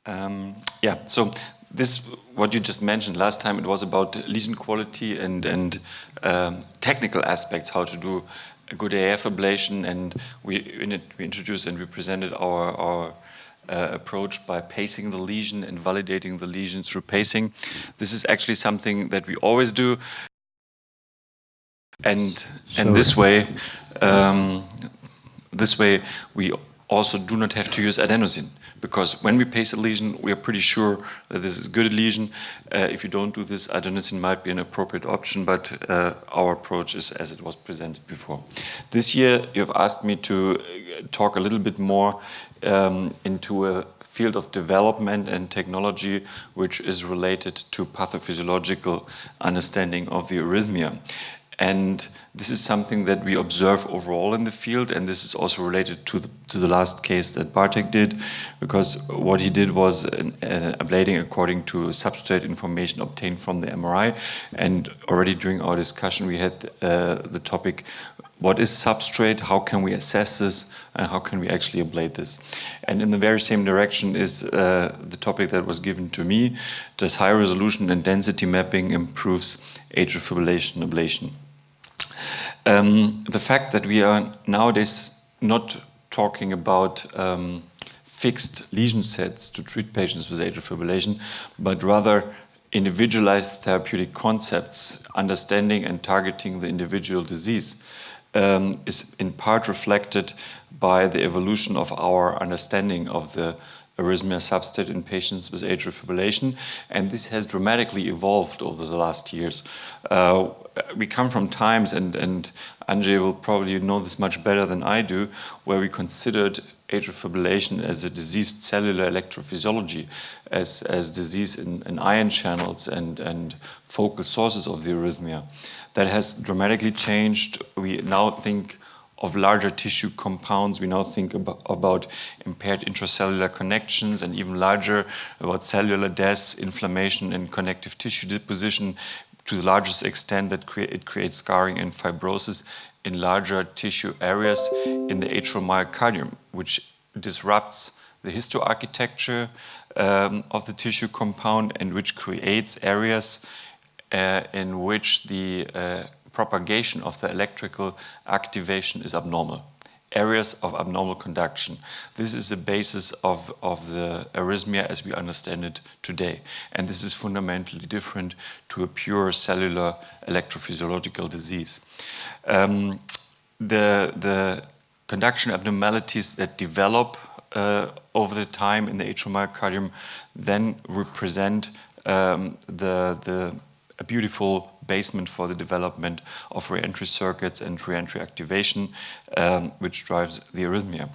Yeah, so this, what you just mentioned last time, it was about lesion quality and technical aspects, how to do a good AF ablation, and we introduced and we presented our approach by pacing the lesion and validating the lesion through pacing. This is actually something that we always do, and this way we also do not have to use adenosine, because when we pace a lesion, we are pretty sure that this is a good lesion. If you don't do this, adenosine might be an appropriate option, but our approach is as it was presented before. This year, you have asked me to talk a little bit more into a field of development and technology which is related to pathophysiological understanding of the arrhythmia. And this is something that we observe overall in the field, and this is also related to the last case that Bartek did, because what he did was ablating according to substrate information obtained from the MRI. And already during our discussion, we had the topic, what is substrate, how can we assess this, and how can we actually ablate this? And in the very same direction is the topic that was given to me, does high resolution and density mapping improves atrial fibrillation ablation? The fact that we are nowadays not talking about fixed lesion sets to treat patients with atrial fibrillation, but rather individualized therapeutic concepts, understanding and targeting the individual disease, is in part reflected by the evolution of our understanding of the arrhythmia substrate in patients with atrial fibrillation, and this has dramatically evolved over the last years. We come from times, and Andrzej will probably know this much better than I do, where we considered atrial fibrillation as a diseased cellular electrophysiology, as disease in ion channels and focal sources of the arrhythmia. That has dramatically changed. We now think of larger tissue compounds. We now think about impaired intracellular connections, and even larger about cellular death, inflammation, and connective tissue deposition, to the largest extent that it creates scarring and fibrosis in larger tissue areas in the atrial myocardium, which disrupts the histoarchitecture of the tissue compound, and which creates areas in which the propagation of the electrical activation is abnormal. Areas of abnormal conduction. This is the basis of the arrhythmia as we understand it today. And this is fundamentally different to a pure cellular electrophysiological disease. The conduction abnormalities that develop over the time in the atrial myocardium then represent a beautiful basement for the development of re-entry circuits and re-entry activation, which drives the arrhythmia.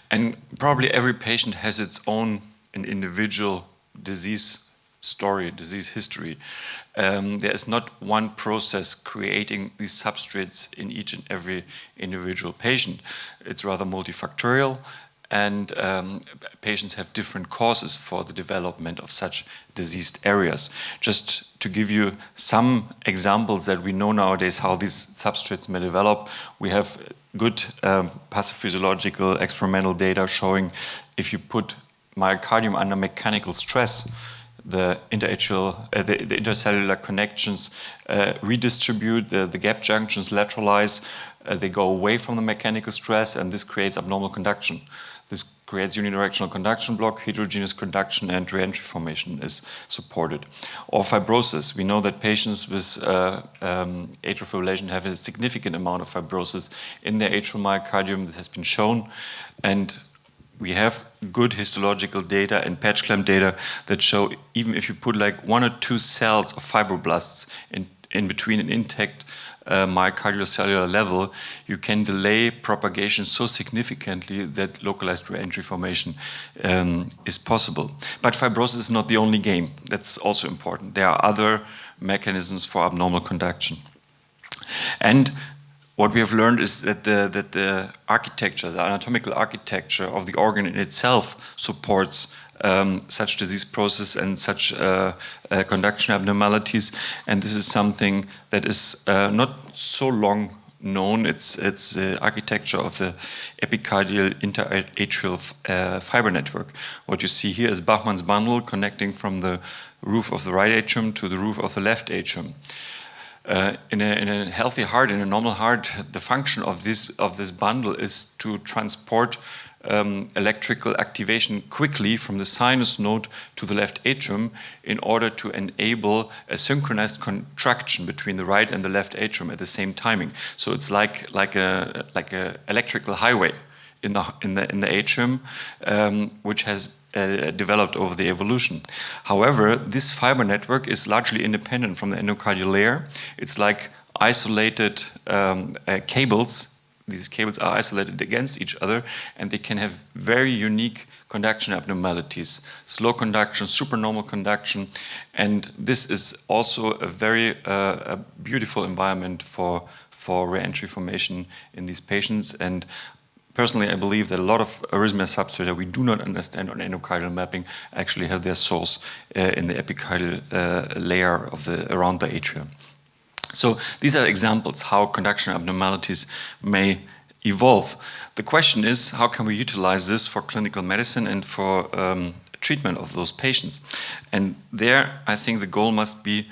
And probably every patient has its own and individual disease story, disease history. There is not one process creating these substrates in each and every individual patient. It's rather multifactorial, and patients have different causes for the development of such diseased areas. Just to give you some examples that we know nowadays how these substrates may develop, we have good pathophysiological experimental data showing if you put myocardium under mechanical stress, the intercellular connections redistribute, the gap junctions lateralize, they go away from the mechanical stress, and this creates abnormal conduction. This creates unidirectional conduction block, heterogeneous conduction, and re-entry formation is supported. Or fibrosis. We know that patients with atrial fibrillation have a significant amount of fibrosis in their atrial myocardium. This has been shown, and we have good histological data and patch clamp data that show even if you put like 1 or 2 cells of fibroblasts in between an intact myocardial cellular level, you can delay propagation so significantly that localized re-entry formation is possible. But fibrosis is not the only game. That's also important. There are other mechanisms for abnormal conduction. And what we have learned is that the architecture, the anatomical architecture of the organ in itself supports such disease process and such conduction abnormalities. And this is something that is not so long known. It's the architecture of the epicardial interatrial fiber network. What you see here is Bachmann's bundle connecting from the roof of the right atrium to the roof of the left atrium. In a healthy heart, in a normal heart, the function of this bundle is to transport electrical activation quickly from the sinus node to the left atrium in order to enable a synchronized contraction between the right and the left atrium at the same timing. So it's like a electrical highway in the atrium, which has developed over the evolution. However, this fiber network is largely independent from the endocardial layer. It's like isolated cables. These cables are isolated against each other, and they can have very unique conduction abnormalities, slow conduction, supernormal conduction, and this is also a very beautiful environment for reentry formation in these patients. And personally, I believe that a lot of arrhythmia substrates that we do not understand on endocardial mapping actually have their source in the epicardial layer of around the atrium. So these are examples how conduction abnormalities may evolve. The question is, how can we utilize this for clinical medicine and for treatment of those patients? And there, I think the goal must be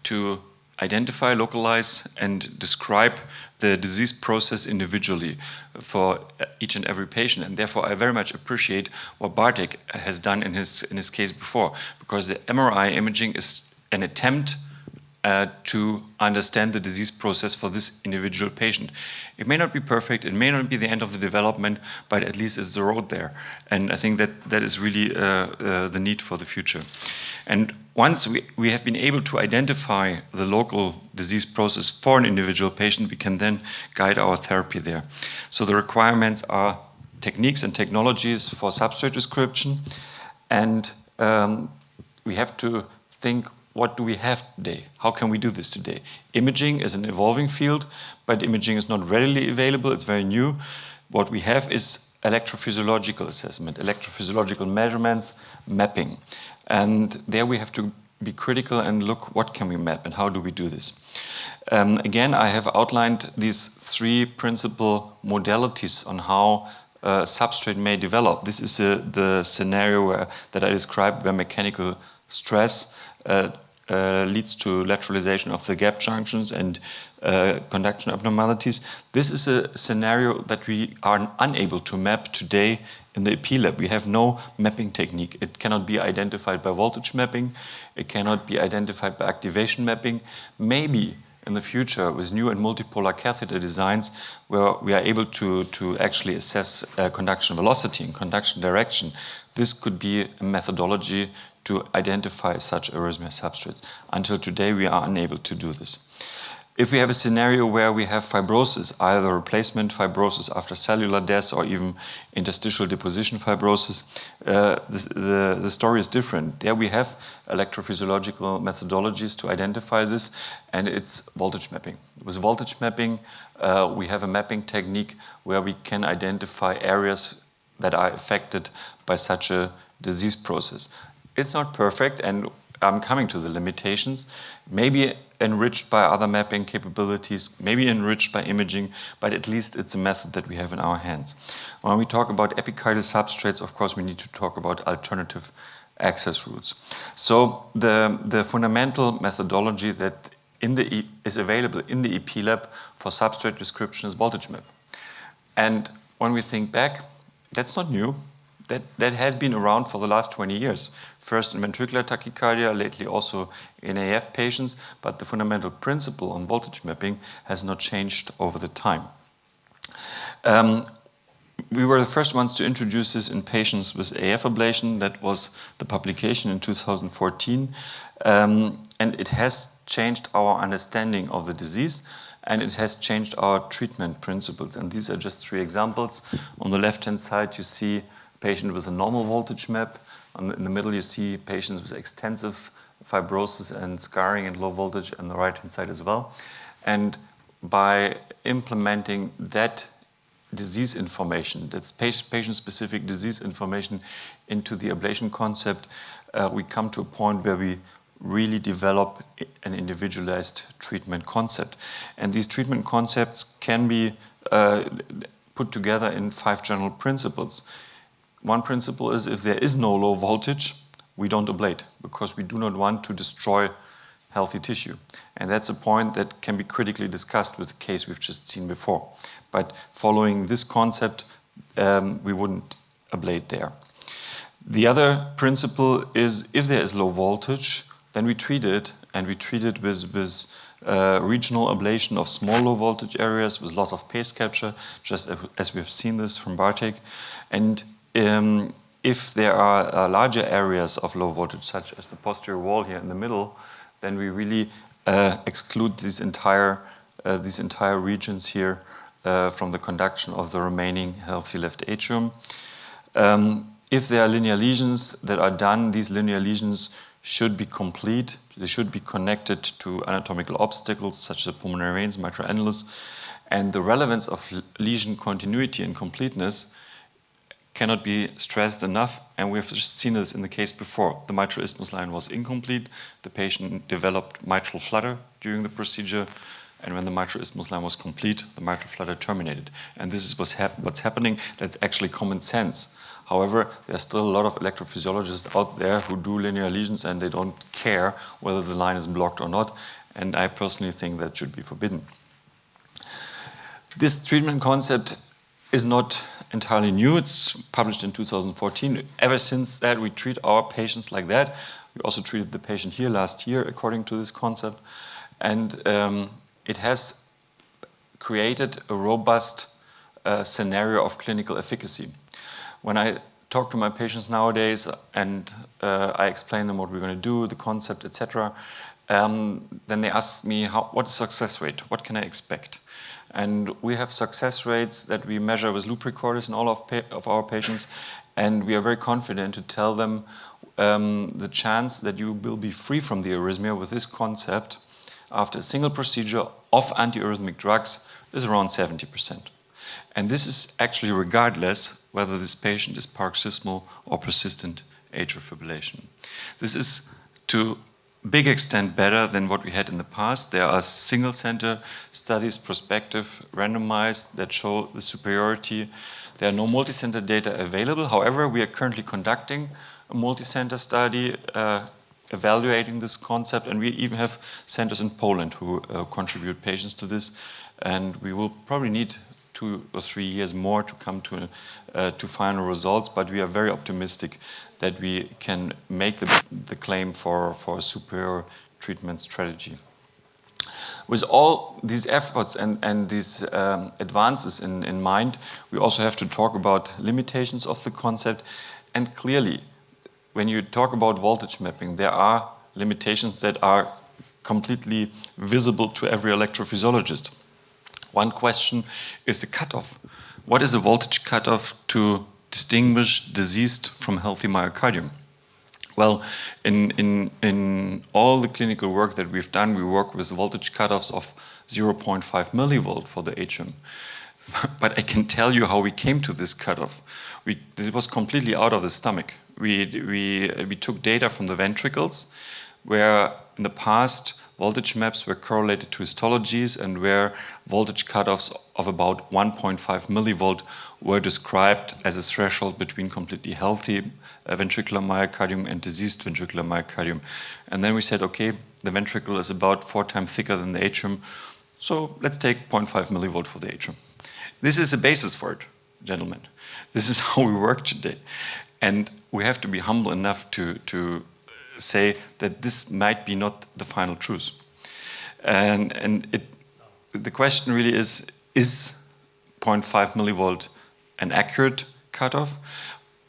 to identify, localize, and describe the disease process individually for each and every patient. And therefore, I very much appreciate what Bartek has done in his case before, because the MRI imaging is an attempt to understand the disease process for this individual patient. It may not be perfect, it may not be the end of the development, but at least it's the road there. And I think that is really the need for the future. And once we have been able to identify the local disease process for an individual patient, we can then guide our therapy there. So the requirements are techniques and technologies for substrate description, and we have to think, what do we have today? How can we do this today? Imaging is an evolving field, but imaging is not readily available. It's very new. What we have is electrophysiological assessment, electrophysiological measurements, mapping. And there we have to be critical and look what can we map and how do we do this. Again, I have outlined these three principal modalities on how substrate may develop. This is the scenario that I described where mechanical stress leads to lateralization of the gap junctions and conduction abnormalities. This is a scenario that we are unable to map today in the EP lab. We have no mapping technique. It cannot be identified by voltage mapping. It cannot be identified by activation mapping. Maybe in the future with new and multipolar catheter designs where we are able to actually assess conduction velocity and conduction direction, this could be a methodology to identify such arrhythmia substrates. Until today, we are unable to do this. If we have a scenario where we have fibrosis, either replacement fibrosis after cellular death or even interstitial deposition fibrosis, the story is different. There we have electrophysiological methodologies to identify this, and it's voltage mapping. With voltage mapping, we have a mapping technique where we can identify areas that are affected by such a disease process. It's not perfect, and I'm coming to the limitations, maybe enriched by other mapping capabilities, maybe enriched by imaging, but at least it's a method that we have in our hands. When we talk about epicardial substrates, of course, we need to talk about alternative access routes. So the fundamental methodology that is available in the EP lab for substrate description is voltage map. And when we think back, that's not new. That has been around for the last 20 years. First in ventricular tachycardia, lately also in AF patients, but the fundamental principle on voltage mapping has not changed over the time. We were the first ones to introduce this in patients with AF ablation. That was the publication in 2014. And it has changed our understanding of the disease, and it has changed our treatment principles. And these are just three examples. On the left-hand side, you see patient with a normal voltage map. In the middle, you see patients with extensive fibrosis and scarring and low voltage on the right-hand side as well. And by implementing that disease information, that's patient-specific disease information into the ablation concept, we come to a point where we really develop an individualized treatment concept. And these treatment concepts can be put together in 5 general principles. One principle is if there is no low voltage, we don't ablate, because we do not want to destroy healthy tissue. And that's a point that can be critically discussed with the case we've just seen before. But following this concept, we wouldn't ablate there. The other principle is if there is low voltage, then we treat it, and we treat it with regional ablation of small low voltage areas with loss of pace capture, just as we've seen this from Bartek. And if there are larger areas of low voltage, such as the posterior wall here in the middle, then we really exclude these entire regions here from the conduction of the remaining healthy left atrium. If there are linear lesions that are done, these linear lesions should be complete. They should be connected to anatomical obstacles such as pulmonary veins, mitral annulus. And the relevance of lesion continuity and completeness cannot be stressed enough, and we have just seen this in the case before. The mitral isthmus line was incomplete, the patient developed mitral flutter during the procedure, and when the mitral isthmus line was complete, the mitral flutter terminated. And this is what's happening. That's actually common sense. However, there are still a lot of electrophysiologists out there who do linear lesions and they don't care whether the line is blocked or not, and I personally think that should be forbidden. This treatment concept is not entirely new. It's published in 2014. Ever since that, we treat our patients like that. We also treated the patient here last year according to this concept. And it has created a robust scenario of clinical efficacy. When I talk to my patients nowadays and I explain them what we're going to do, the concept, etc., then they ask me, what is success rate? What can I expect? And we have success rates that we measure with loop recorders in all of our patients, and we are very confident to tell them the chance that you will be free from the arrhythmia with this concept after a single procedure of antiarrhythmic drugs is around 70%. And this is actually regardless whether this patient is paroxysmal or persistent atrial fibrillation. This is to a big extent better than what we had in the past. There are single-center studies, prospective, randomized, that show the superiority. There are no multi-center data available. However, we are currently conducting a multi-center study evaluating this concept, and we even have centers in Poland who contribute patients to this, and we will probably need 2 or 3 years more to come to final results, but we are very optimistic that we can make the claim for a superior treatment strategy. With all these efforts and these advances in mind, we also have to talk about limitations of the concept. And clearly, when you talk about voltage mapping, there are limitations that are completely visible to every electrophysiologist. One question is the cutoff. What is a voltage cutoff to distinguish diseased from healthy myocardium? Well, in all the clinical work that we've done, we work with voltage cutoffs of 0.5 millivolt for the atrium. But I can tell you how we came to this cutoff. This was completely out of the stomach. We took data from the ventricles, where in the past voltage maps were correlated to histologies and where voltage cutoffs of about 1.5 millivolt were described as a threshold between completely healthy ventricular myocardium and diseased ventricular myocardium. And then we said, okay, the ventricle is about 4 times thicker than the atrium, so let's take 0.5 millivolt for the atrium. This is a basis for it, gentlemen. This is how we work today. And we have to be humble enough to say that this might be not the final truth. And the question really is 0.5 millivolt an accurate cutoff?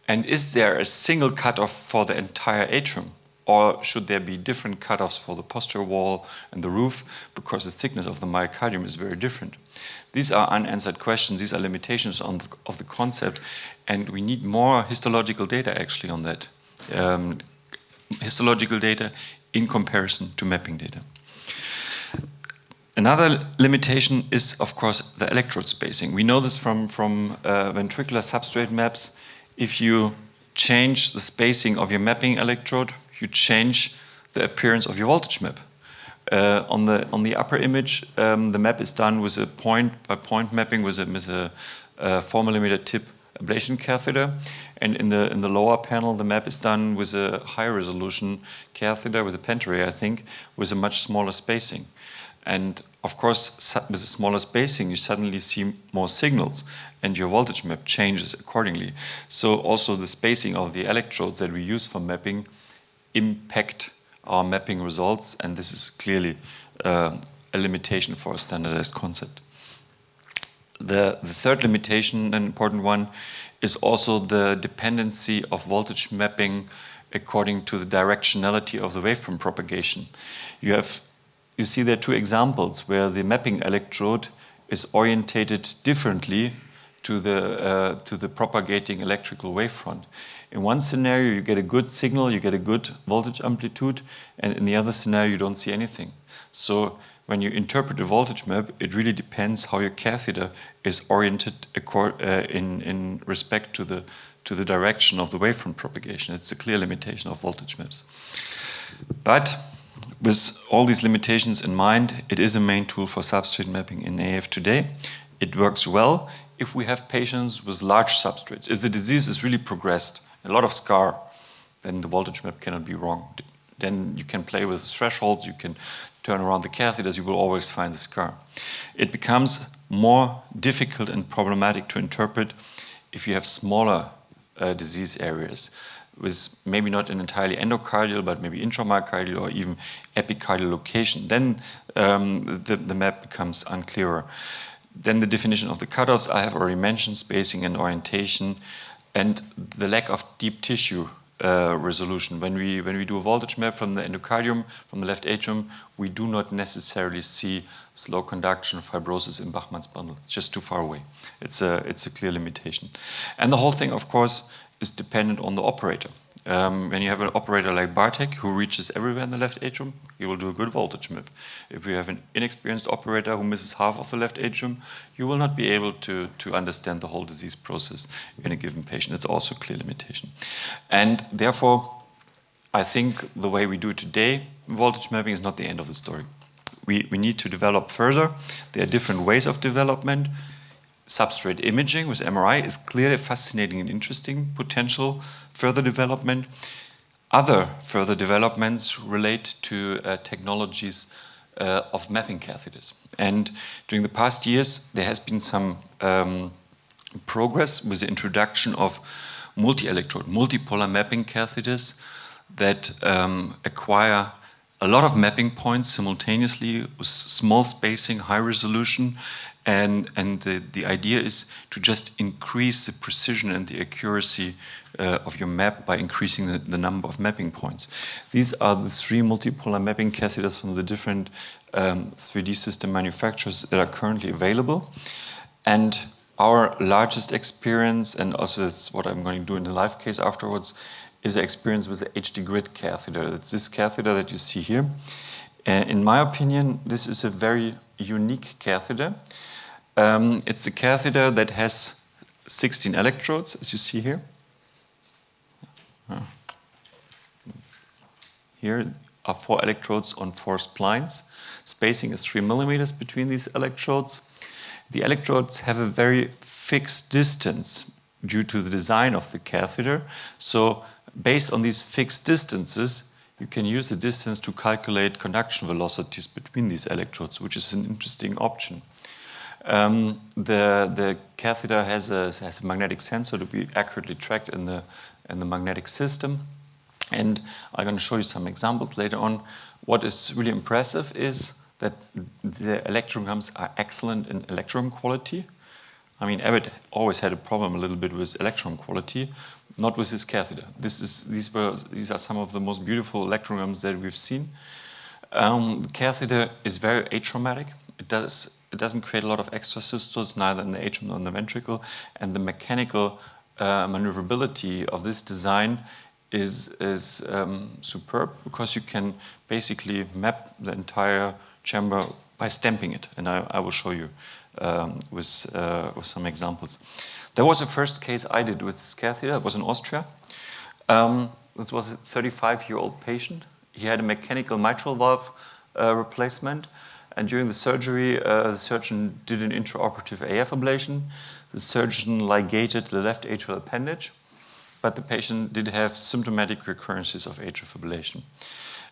And is there a single cutoff for the entire atrium? Or should there be different cutoffs for the posterior wall and the roof, because the thickness of the myocardium is very different? These are unanswered questions. These are limitations of the concept, and we need more histological data actually on that. Histological data in comparison to mapping data. Another limitation is, of course, the electrode spacing. We know this from ventricular substrate maps. If you change the spacing of your mapping electrode, you change the appearance of your voltage map. On the upper image, the map is done with a point-by-point mapping with a 4 millimeter tip ablation catheter, and in the lower panel, the map is done with a high resolution catheter with a pentarray, I think, with a much smaller spacing. And of course, with a smaller spacing, you suddenly see more signals, and your voltage map changes accordingly. So also the spacing of the electrodes that we use for mapping impact our mapping results, and this is clearly a limitation for a standardized concept. The third limitation, an important one, is also the dependency of voltage mapping according to the directionality of the waveform propagation. You see there 2 examples where the mapping electrode is orientated differently to the propagating electrical wavefront. In one scenario, you get a good signal, you get a good voltage amplitude, and in the other scenario, you don't see anything. So when you interpret a voltage map, it really depends how your catheter is oriented in respect to the direction of the wavefront propagation. It's a clear limitation of voltage maps. But with all these limitations in mind, it is a main tool for substrate mapping in AF today. It works well if we have patients with large substrates. If the disease is really progressed, a lot of scar, then the voltage map cannot be wrong. Then you can play with thresholds, you can turn around the catheters, you will always find the scar. It becomes more difficult and problematic to interpret if you have smaller disease areas with maybe not an entirely endocardial, but maybe intramyocardial or even epicardial location. Then the map becomes unclearer. Then the definition of the cutoffs I have already mentioned, spacing and orientation, and the lack of deep tissue resolution. When we do a voltage map from the endocardium, from the left atrium, we do not necessarily see slow conduction fibrosis in Bachmann's bundle. It's just too far away. It's a clear limitation. And the whole thing, of course, is dependent on the operator. When you have an operator like Bartek, who reaches everywhere in the left atrium, he will do a good voltage map. If you have an inexperienced operator who misses half of the left atrium, you will not be able to understand the whole disease process in a given patient. It's also a clear limitation. And therefore, I think the way we do it today, voltage mapping is not the end of the story. We need to develop further. There are different ways of development. Substrate imaging with MRI is clearly fascinating and interesting potential further development. Other further developments relate to technologies of mapping catheters. And during the past years, there has been some progress with the introduction of multi-electrode, multipolar mapping catheters that acquire a lot of mapping points simultaneously with small spacing, high resolution, and the idea is to just increase the precision and the accuracy of your map by increasing the number of mapping points. These are the 3 multipolar mapping catheters from the different 3D system manufacturers that are currently available. And our largest experience, and also that's what I'm going to do in the live case afterwards, is the experience with the HD grid catheter. It's this catheter that you see here. In my opinion, this is a very unique catheter. It's a catheter that has 16 electrodes, as you see here. Here are 4 electrodes on 4 splines. Spacing is 3 millimeters between these electrodes. The electrodes have a very fixed distance due to the design of the catheter. So based on these fixed distances, you can use the distance to calculate conduction velocities between these electrodes, which is an interesting option. The catheter has a magnetic sensor to be accurately tracked in the magnetic system. And I'm going to show you some examples later on. What is really impressive is that the electrograms are excellent in electron quality. I mean, Abbott always had a problem a little bit with electron quality, not with this catheter. These are some of the most beautiful electrograms that we've seen. The catheter is very atraumatic. It doesn't create a lot of extrasystoles, neither in the atrium nor in the ventricle, and the mechanical maneuverability of this design is superb, because you can basically map the entire chamber by stamping it, and I will show you with some examples. There was a first case I did with this catheter. It was in Austria. This was a 35-year-old patient. he had a mechanical mitral valve replacement. And during the surgery, the surgeon did an intraoperative AF ablation. The surgeon ligated the left atrial appendage, but the patient did have symptomatic recurrences of atrial fibrillation.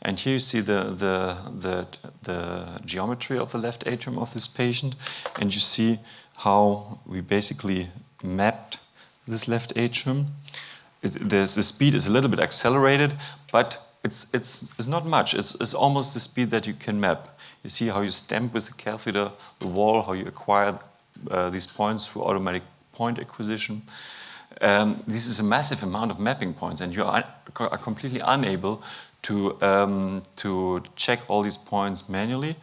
And here you see the geometry of the left atrium of this patient, and you see how we basically mapped this left atrium. The speed is a little bit accelerated, but it's not much. It's almost the speed that you can map. You see how you stamp with the catheter the wall, how you acquire these points through automatic point acquisition. This is a massive amount of mapping points, and you are completely unable to check all these points manually.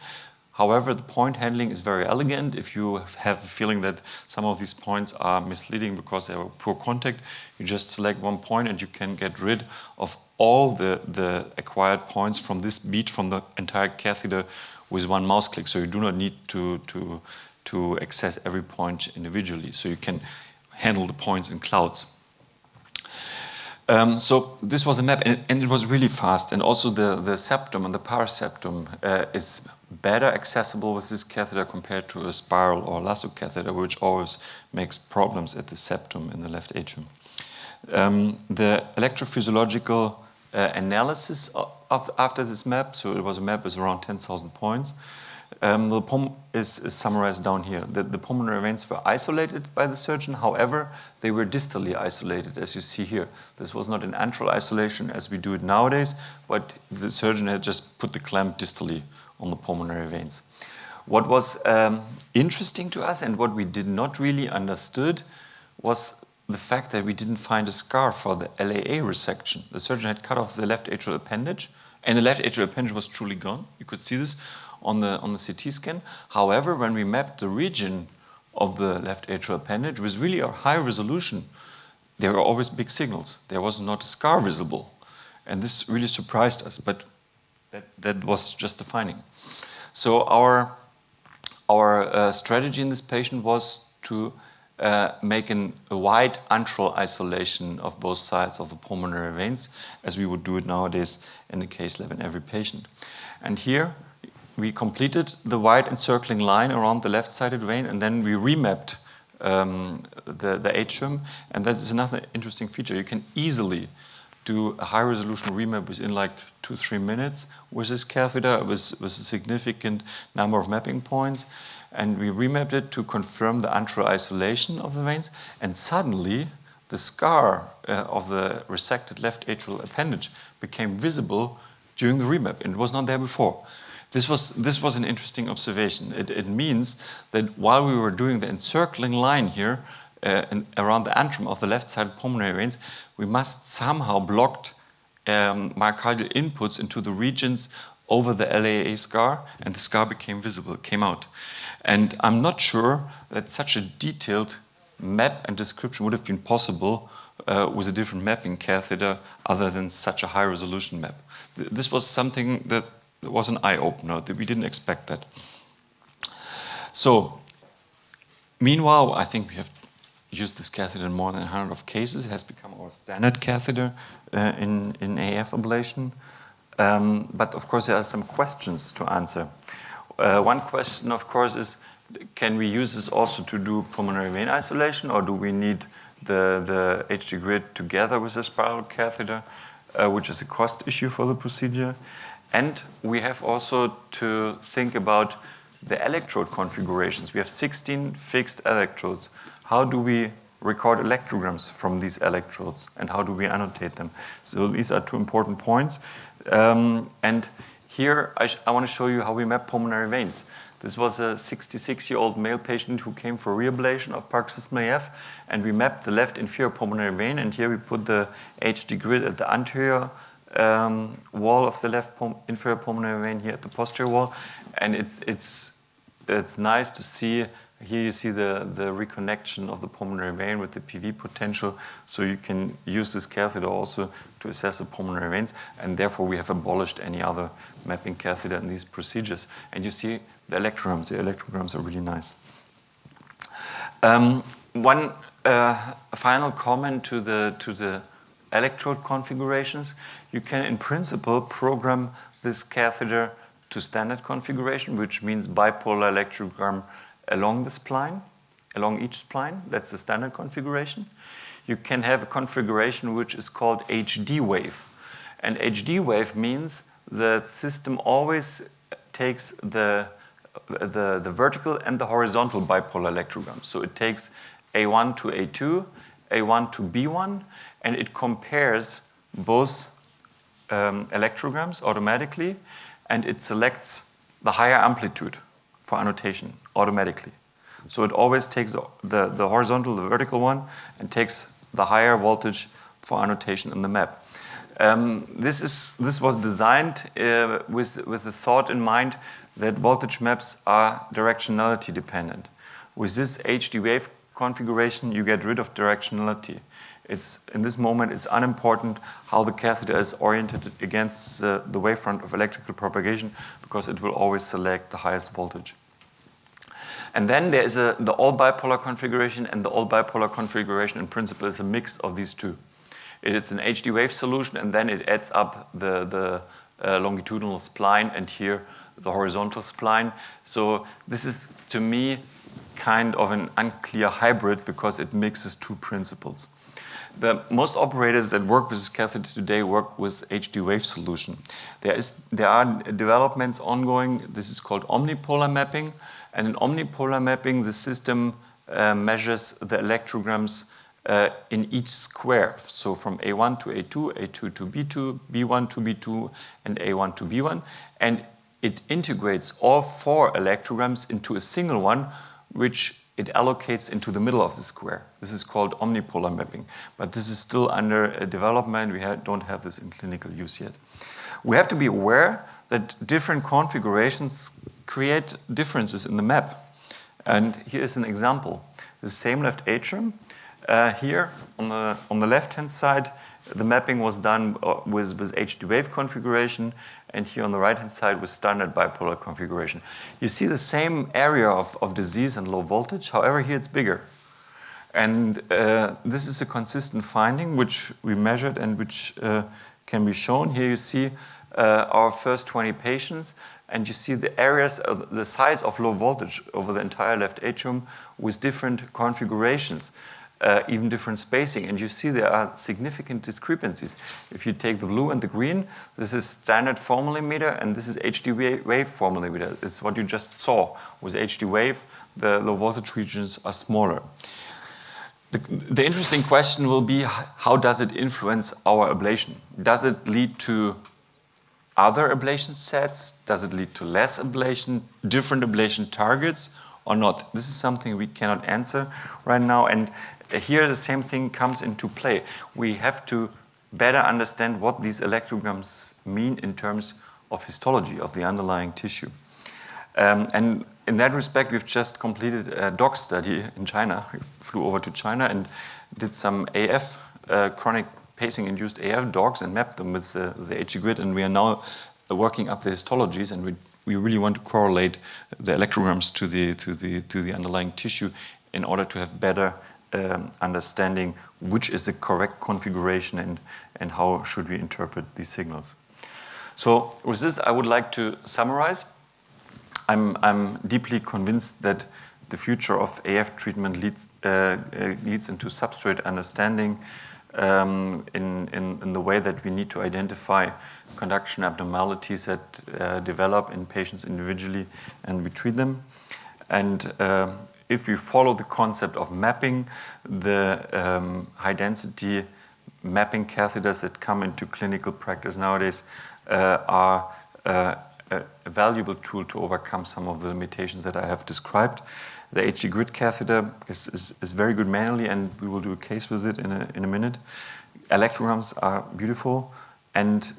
However, the point handling is very elegant. If you have a feeling that some of these points are misleading because they have poor contact, you just select one point and you can get rid of all the acquired points from this bead from the entire catheter with one mouse click. So you do not need to access every point individually. So you can handle the points in clouds. So this was a map, and it was really fast. And also the septum and the paraseptum is better accessible with this catheter compared to a spiral or lasso catheter, which always makes problems at the septum in the left atrium. The electrophysiological analysis after this map, so it was a map with around 10,000 points. The POM is summarized down here. The pulmonary veins were isolated by the surgeon. However, they were distally isolated, as you see here. This was not an antral isolation as we do it nowadays, but the surgeon had just put the clamp distally on the pulmonary veins. What was interesting to us and what we did not really understood was the fact that we didn't find a scar for the LAA resection. The surgeon had cut off the left atrial appendage, and the left atrial appendage was truly gone. You could see this on the CT scan. However, when we mapped the region of the left atrial appendage with really a high resolution, there were always big signals. There was not a scar visible. And this really surprised us, but that was just the finding. So our strategy in this patient was to make a wide antral isolation of both sides of the pulmonary veins, as we would do it nowadays in the case lab in every patient. And here we completed the wide encircling line around the left-sided vein, and then we remapped the atrium. And that is another interesting feature. You can easily do a high-resolution remap within like 2-3 minutes with this catheter with a significant number of mapping points. And we remapped it to confirm the antral isolation of the veins. And suddenly, the scar of the resected left atrial appendage became visible during the remap, and it was not there before. This was an interesting observation. It means that while we were doing the encircling line here around the antrum of the left side pulmonary veins, we must somehow block myocardial inputs into the regions over the LAA scar, and the scar became visible, came out. And I'm not sure that such a detailed map and description would have been possible with a different mapping catheter other than such a high resolution map. This was something that was an eye-opener, that we didn't expect that. So, meanwhile, I think we have used this catheter in more than 100 of cases. It has become our standard catheter in AF ablation. But of course, there are some questions to answer. One question, of course, is can we use this also to do pulmonary vein isolation, or do we need the HD grid together with the spiral catheter, which is a cost issue for the procedure? And we have also to think about the electrode configurations. We have 16 fixed electrodes. How do we record electrograms from these electrodes, and how do we annotate them? So these are two important points. And here I want to show you how we map pulmonary veins. This was a 66-year-old male patient who came for reablation of paroxysmal AF, and we mapped the left inferior pulmonary vein, and here we put the HD grid at the anterior wall of the left inferior pulmonary vein, here at the posterior wall. And it's nice to see. Here you see the reconnection of the pulmonary vein with the PV potential, so you can use this catheter also to assess the pulmonary veins, and therefore we have abolished any other mapping catheter in these procedures. And you see the electrograms. The electrograms are really nice. One final comment to the electrode configurations. You can, in principle, program this catheter to standard configuration, which means bipolar electrogram along the spline, along each spline. That's the standard configuration. You can have a configuration which is called HD wave. And HD wave means the system always takes the vertical and the horizontal bipolar electrogram. So it takes A1 to A2, A1 to B1, and it compares both electrograms automatically, and it selects the higher amplitude for annotation automatically. So it always takes the horizontal, the vertical one, and takes the higher voltage for annotation in the map. This was designed with the thought in mind that voltage maps are directionality dependent. With this HD wave configuration, you get rid of directionality. In this moment, it's unimportant how the catheter is oriented against the wavefront of electrical propagation, because it will always select the highest voltage. And then there is the all bipolar configuration, and the all bipolar configuration in principle is a mix of these two. It's an HD wave solution, and then it adds up the longitudinal spline, and here the horizontal spline. So this is, to me, kind of an unclear hybrid because it mixes two principles. Most operators that work with this catheter today work with HD wave solution. There are developments ongoing. This is called omnipolar mapping. And in omnipolar mapping, the system measures the electrograms in each square. So from A1 to A2, A2 to B2, B1 to B2, and A1 to B1. And it integrates all 4 electrograms into a single one, which it allocates into the middle of the square. This is called omnipolar mapping. But this is still under development. We don't have this in clinical use yet. We have to be aware that different configurations create differences in the map. And here is an example. The same left atrium. Here on the left-hand side, the mapping was done with HD wave configuration, and here on the right-hand side with standard bipolar configuration. You see the same area of disease and low voltage, however, here it's bigger. And this is a consistent finding which we measured and which can be shown. Here you see our first 20 patients, and you see the areas, the size of low voltage over the entire left atrium with different configurations. Even different spacing, and you see there are significant discrepancies. If you take the blue and the green, this is standard 4 millimeter, and this is HD wave 4 millimeter. It's what you just saw. With HD wave, the low voltage regions are smaller. The interesting question will be, how does it influence our ablation? Does it lead to other ablation sets? Does it lead to less ablation, different ablation targets, or not? This is something we cannot answer right now, and here the same thing comes into play. We have to better understand what these electrograms mean in terms of histology of the underlying tissue. And in that respect, we've just completed a dog study in China. We flew over to China and did some AF, chronic pacing-induced AF dogs, and mapped them with the HD grid, and we are now working up the histologies, and we really want to correlate the electrograms to the underlying tissue in order to have better understanding which is the correct configuration and how should we interpret these signals. So with this, I would like to summarize. I'm deeply convinced that the future of AF treatment leads into substrate understanding in the way that we need to identify conduction abnormalities that develop in patients individually, and we treat them. And if we follow the concept of mapping, the high-density mapping catheters that come into clinical practice nowadays are a valuable tool to overcome some of the limitations that I have described. The HD grid catheter is very good manually, and we will do a case with it in a minute. Electrograms are beautiful, and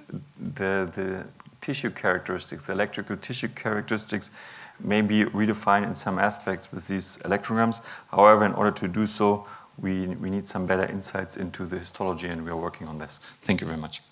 the tissue characteristics, the electrical tissue characteristics, may be redefined in some aspects with these electrograms. However, in order to do so, we need some better insights into the histology, and we are working on this. Thank you very much.